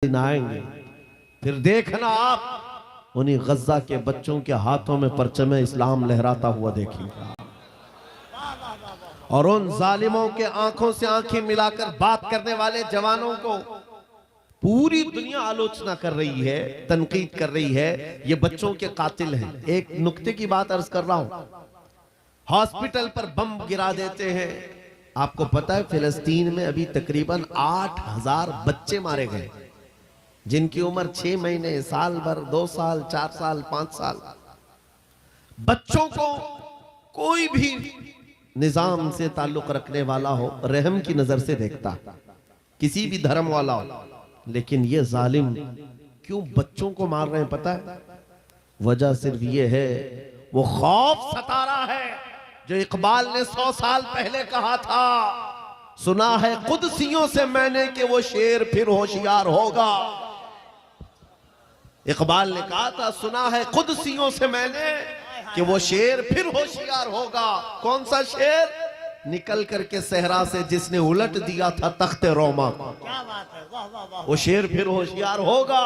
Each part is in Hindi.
दिन आएंगे, फिर देखना आप उन्हीं गज्जा के बच्चों के हाथों में परचम इस्लाम लहराता हुआ देखेंगे और उन जालिमों के आंखों से आंखें मिलाकर बात करने वाले जवानों को पूरी दुनिया आलोचना कर रही है, तनकीद कर रही है, ये बच्चों के कातिल हैं। एक नुक्ते की बात अर्ज कर रहा हूं, हॉस्पिटल पर बम गिरा देते हैं। आपको पता है फिलिस्तीन में अभी तकरीबन 8000 बच्चे मारे गए, जिनकी उम्र 6 महीने, साल भर, 2 साल, 4 साल, 5 साल। बच्चों को कोई भी निजाम से ताल्लुक रखने वाला हो रहम की नजर से देखता, किसी भी धर्म वाला हो, लेकिन ये जालिम क्यों बच्चों को मार रहे हैं पता है? वजह सिर्फ ये है, वो खौफ सता रहा है जो इकबाल ने 100 साल पहले कहा था, सुना है कुदसियों से मैंने कि वो शेर फिर होशियार होगा। इकबाल ने कहा था, सुना है कुदसियों से मैंने कि वो शेर फिर होशियार होगा। कौन सा शेर? निकल करके सहरा से जिसने उलट दिया था तख्ते रोमा को। क्या बात है, वाह वाह वाह। वो शेर फिर होशियार होगा।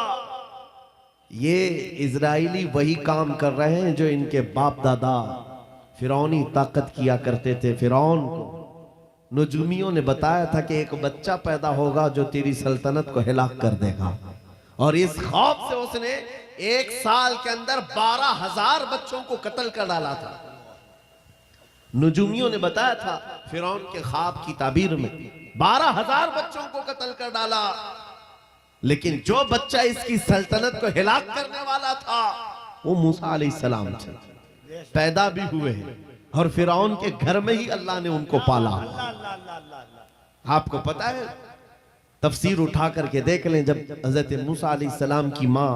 ये इजराइली वही काम कर रहे हैं जो इनके बाप दादा फिरौनी ताकत किया करते थे। फिरौन को नुजूमियों ने बताया था कि एक बच्चा पैदा होगा जो तेरी सल्तनत को हिलाक कर देगा, और इस खौफ से उसने 1 साल के अंदर 12,000 बच्चों को कत्ल कर डाला था। नुजूमियों ने बताया था फिरौन के ख्वाब की ताबीर में 12,000 बच्चों को कत्ल कर डाला, लेकिन जो बच्चा इसकी सल्तनत को हिलाक करने वाला था वो मूसा अलैहिस्सलाम थे। पैदा भी हुए हैं और फिरौन के घर में ही अल्लाह ने उनको पाला। आपको पता है, तफसीर उठा करके देख लें, जब हजरत मूसा अलैहिस्सलाम की माँ,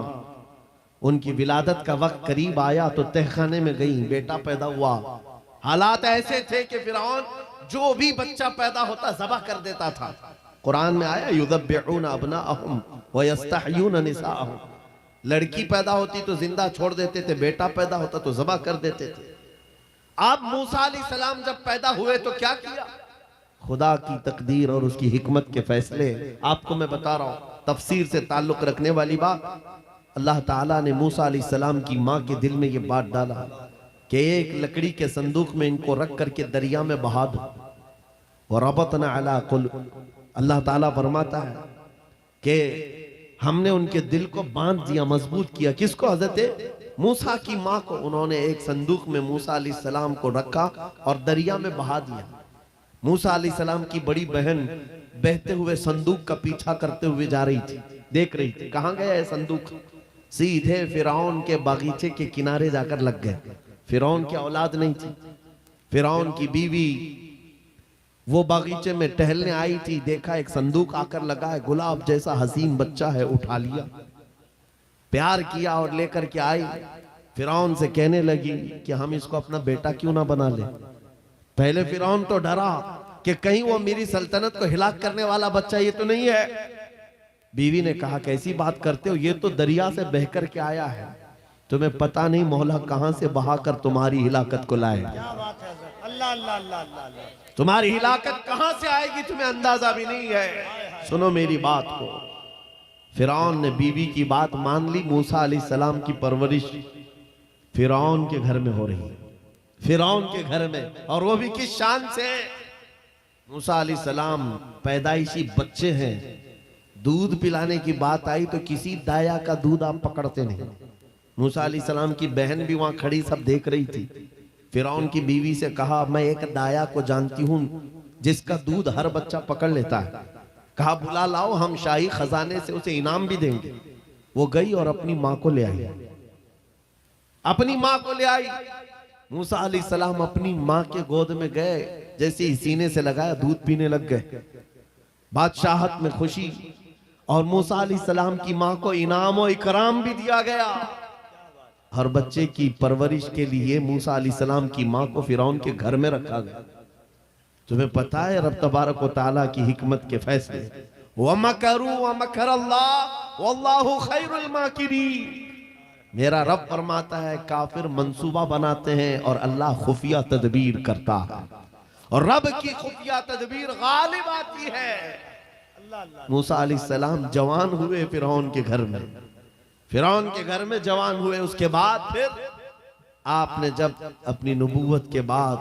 उनकी विलादत का वक्त करीब आया तो तहखाने में गई, बेटा पैदा हुआ। हालात ऐसे थे कि फिरौन जो भी बच्चा पैदा होता ज़बह कर देता था। कुरान में आया, युज़ब्बिऊना अब्नाअहुम व यस्तहयूना निसाअहुम। लड़की पैदा होती तो जिंदा छोड़ देते थे, बेटा पैदा होता तो ज़बह कर देते थे। अब मूसा अलैहिस्सलाम जब पैदा हुए तो क्या किया? खुदा की तकदीर और उसकी हिकमत के फैसले आपको मैं बता रहा हूं, तफसीर से ताल्लुक रखने वाली बात। अल्लाह ताला ने मूसा अलैहिस्सलाम की माँ के दिल में ये बात डाला कि एक लकड़ी के संदूक में इनको रख करके दरिया में बहा दो। और रबतना अला कुलूब, अल्लाह ताला फरमाता है कि हमने उनके दिल को बांध दिया, मजबूत किया। किसको? हजरत मूसा की माँ को। उन्होंने एक संदूक में मूसा अलैहिस्सलाम को रखा और दरिया में बहा दिया। मूसा अलैहिस्सलाम की बड़ी बहन बहते हुए संदूक का पीछा करते हुए जा रही थी, देख रही थी कहां गया है संदूक। सीधे फिरौन के बागीचे के किनारे जाकर लग गए। फिरौन की औलाद नहीं थी, फिरौन की बीवी वो बागीचे में टहलने आई थी, देखा एक संदूक आकर लगा है, गुलाब जैसा हसीन बच्चा है, उठा लिया, प्यार किया और लेकर के आई। फिरौन से कहने लगी कि हम इसको अपना बेटा क्यों ना बना ले। पहले फिरौन तो डरा कि कहीं वो मेरी सल्तनत को हिलाक करने वाला बच्चा ये तो नहीं है। बीवी ने कहा, कैसी बात करते हो, ये तो दरिया से बहकर के आया है, तुम्हें पता नहीं मौला कहां से बहाकर तुम्हारी हिलाकत को लाए। क्या बात है, अल्लाह अल्लाह अल्लाह अल्लाह। तुम्हारी हिलाकत कहां से आएगी तुम्हें अंदाजा भी नहीं है। सुनो मेरी बात को। फिरौन ने बीवी की बात मान ली। मूसा अलैहिस्सलाम की परवरिश फिरौन के घर में हो रही है, फिरौन के घर में, और वो भी किस शान से। मूसा अलैहिस्सलाम पैदाइशी बच्चे हैं, दूध पिलाने की बात आई तो किसी दाया का दूध आप पकड़ते नहीं। मूसा अलैहिस्सलाम की बहन भी वहां खड़ी सब देख रही थी। फिरौन की बीवी से कहा, मैं एक दाया को जानती हूं जिसका दूध हर बच्चा पकड़ लेता है। कहा, बुला लाओ, हम शाही खजाने से उसे इनाम भी देंगे। वो गई और अपनी माँ को ले आई, अपनी माँ को ले आई। मूसा अलैहिस्सलाम अपनी माँ के गोद में गए, जैसे ही सीने से लगाया दूध पीने लग गए। बादशाहत में खुशी, और मूसा अलैहिस्सलाम की माँ को इनाम और इकराम भी दिया गया। हर बच्चे की परवरिश के लिए मूसा अलैहिस्सलाम की माँ को फिरौन के घर में रखा गया। तुम्हें पता है रब तबारक व तआला की हिकमत के फैसले। वमकरू वमकरल्लाह वल्लाहु खैरुल माकिरीन। मेरा रब फरमाता है काफिर मंसूबा बनाते हैं और अल्लाह खुफिया तदबीर करता है, और रब की खुफिया तदबीर गालिब आती है। मूसा अलैहिस्सलाम जवान हुए फिरौन के घर में, फिरौन के घर में जवान हुए। उसके बाद फिर आपने जब अपनी नबूवत के बाद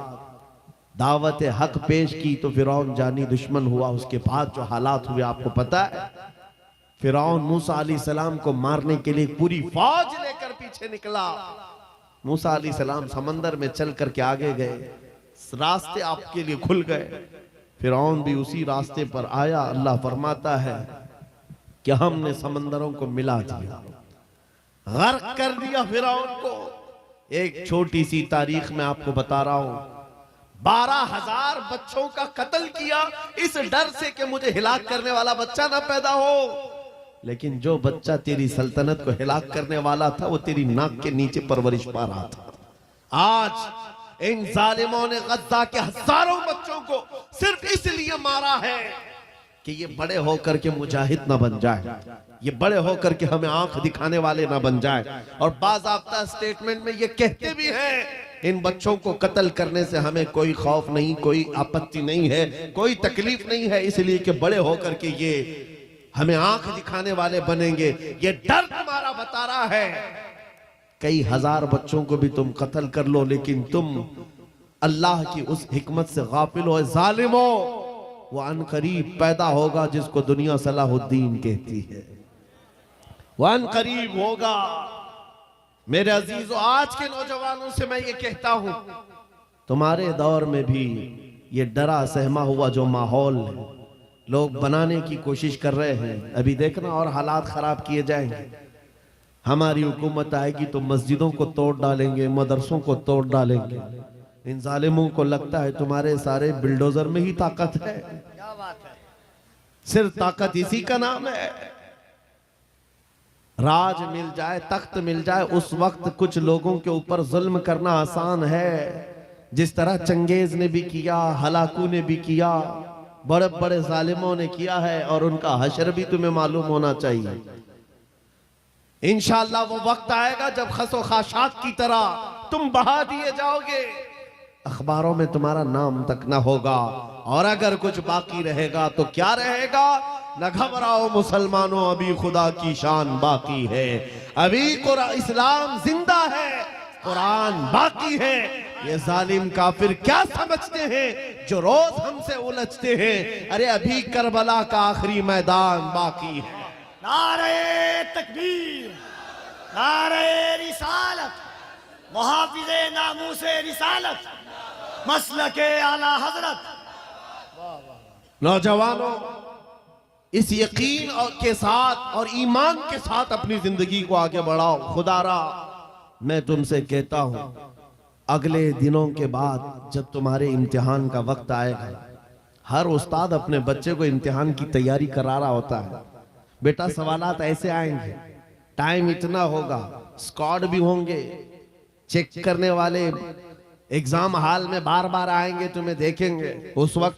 दावत हक पेश की तो फिरौन जानी दुश्मन हुआ। उसके बाद जो हालात हुए आपको पता है। फिरौन मूसा अलैहिस्सलाम को मारने के लिए पूरी फौज लेकर पीछे निकला। मूसा अलैहिस्सलाम समंदर में चल करके आगे गए, रास्ते आपके लिए खुल गए। फिरौन भी उसी रास्ते पर आया। अल्लाह फरमाता है कि हमने समंदरों को मिला दिया, गर्क कर दिया फिरौन को। एक छोटी सी तारीख में आपको बता रहा हूं, 12,000 बच्चों का कत्ल किया इस डर से कि मुझे हिलाक करने वाला बच्चा ना पैदा हो। लेकिन जो बच्चा तेरी सल्तनत को हिलाक करने वाला था वो तेरी नाक के नीचे परवरिश पा रहा था। आज इन जालिमों ने गद्दा के हजारों बच्चों को सिर्फ इसलिए मारा है कि ये बड़े होकर के मुजाहिद ना बन जाए, ये बड़े होकर के हमें आंख दिखाने वाले ना बन जाए। और बाज़ाब्ता स्टेटमेंट में ये कहते भी हैं, इन बच्चों को कत्ल करने से हमें कोई खौफ नहीं, कोई आपत्ति नहीं है, कोई तकलीफ नहीं है, इसलिए कि बड़े होकर के ये हमें आंख दिखाने वाले बनेंगे। ये डर तुम्हारा बता रहा है। कई हजार बच्चों को भी तुम कत्ल कर लो, लेकिन तुम अल्लाह की उस हिकमत से गाफिल हो। जालिमो, वो अनकरीब पैदा होगा जिसको दुनिया सलाहुद्दीन कहती है, वो अनकरीब होगा। मेरे अजीजों, आज के नौजवानों से मैं ये कहता हूं, तुम्हारे दौर में भी ये डरा सहमा हुआ जो माहौल है, लोग बनाने की कोशिश कर रहे हैं। अभी देखना और हालात खराब किए जाएंगे। हमारी हुकूमत आएगी तो मस्जिदों को तोड़ डालेंगे, मदरसों को तोड़ डालेंगे। इन जालिमों को लगता है तुम्हारे सारे बिल्डोजर में ही ताकत है। क्या बात है, सिर्फ ताकत इसी का नाम है। राज मिल जाए, तख्त मिल जाए, उस वक्त कुछ लोगों के ऊपर जुल्म करना आसान है। जिस तरह चंगेज ने भी किया, हलाकू ने भी किया, बड़े बड़े जालिमों ने किया है, और उनका हशर भी तुम्हें मालूम होना चाहिए। इंशाअल्लाह वो वक्त आएगा जब खसो खाशात की तरह तुम बहा दिए जाओगे, अखबारों में तुम्हारा नाम तक ना होगा। और अगर कुछ बाकी रहेगा तो क्या रहेगा? न घबराओ मुसलमानों, अभी खुदा की शान बाकी है, अभी इस्लाम जिंदा है, कुरान बाकी है। ये जालिम काफिर क्या समझते हैं जो रोज हमसे उलझते हैं? अरे अभी करबला का आखिरी मैदान बाकी है। नारे तकबीर, नारे रिसालत, मुहाफिज़े नामूसे रिसालत, मसलके आला हजरत। नौजवानों, इस यकीन के साथ और ईमान के साथ अपनी जिंदगी को आगे बढ़ाओ। खुदारा मैं तुमसे कहता हूं, अगले दिनों के बाद जब तुम्हारे इम्तिहान का वक्त आएगा, हर उस्ताद अपने बच्चे को इम्तिहान की तैयारी करा रहा होता है। बेटा सवालात ऐसे आएंगे, टाइम इतना होगा, स्क्वाड भी होंगे, चेक करने वाले एग्जाम हॉल में बार बार आएंगे, तुम्हें देखेंगे। उस वक्त